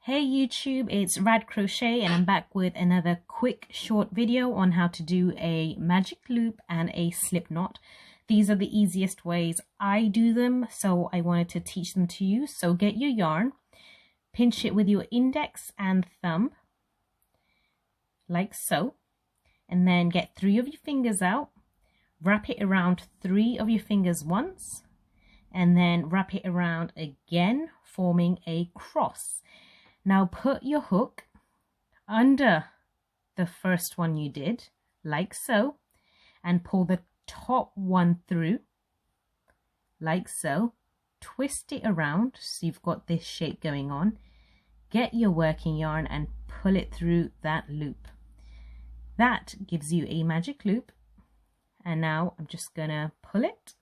Hey YouTube, it's RadCrochet and I'm back with another quick short video on how to do a magic loop and a slip knot. These are the easiest ways I do them, so I wanted to teach them to you. So get your yarn, pinch it with your index and thumb, like so, and then get 3 of your fingers out, wrap it around 3 of your fingers once, and then wrap it around again, forming a cross. Now put your hook under the first one you did, like so, and pull the top one through, like so. Twist it around so you've got this shape going on. Get your working yarn and pull it through that loop. That gives you a magic loop. And now I'm just gonna pull it.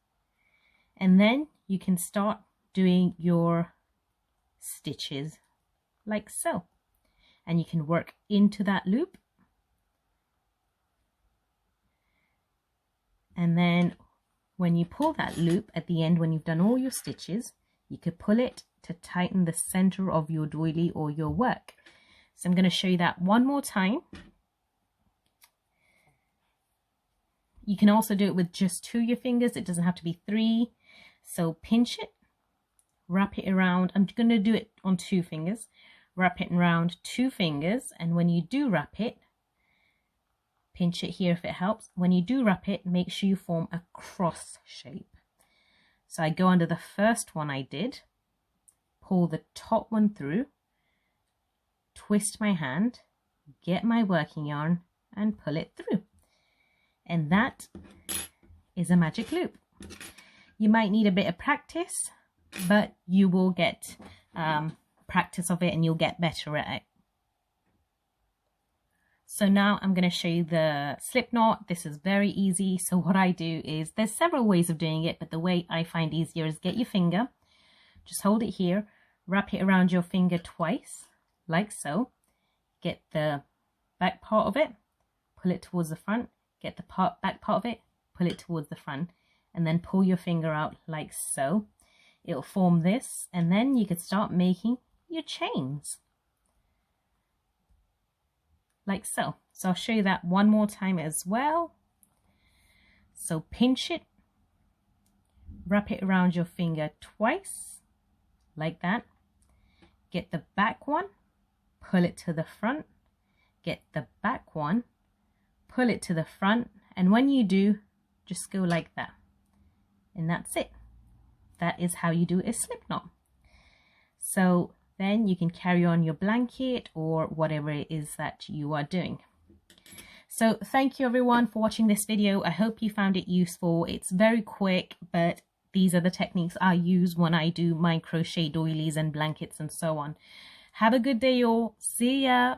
And then you can start doing your stitches like so, and you can work into that loop, and then when you pull that loop at the end, when you've done all your stitches, you could pull it to tighten the center of your doily or your work. So I'm going to show you that one more time. You can also do it with just 2 of your fingers, it doesn't have to be 3. So pinch it, wrap it around. I'm going to do it on 2 fingers. Wrap it around 2 fingers, and when you do wrap it, pinch it here if it helps. When you do wrap it, make sure you form a cross shape. So I go under the first one I did, pull the top one through, twist my hand, get my working yarn and pull it through. And that is a magic loop. You might need a bit of practice, but you will get practice of it and you'll get better at it. So now I'm going to show you the slip knot. This is very easy. So what I do is, there's several ways of doing it, but the way I find easier is get your finger, just hold it here, wrap it around your finger twice, like so. Get the back part of it, pull it towards the front, get the back part of it, pull it towards the front, and then pull your finger out like so. It'll form this, and then you can start making your chains like so. So I'll show you that one more time as well. So pinch it, wrap it around your finger twice, like that. Get the back one, pull it to the front, get the back one, pull it to the front, and when you do, just go like that. And that's it. That is how you do a slip knot. So then you can carry on your blanket or whatever it is that you are doing. So thank you everyone for watching this video. I hope you found it useful. It's very quick, but these are the techniques I use when I do my crochet doilies and blankets and so on. Have a good day all. See ya.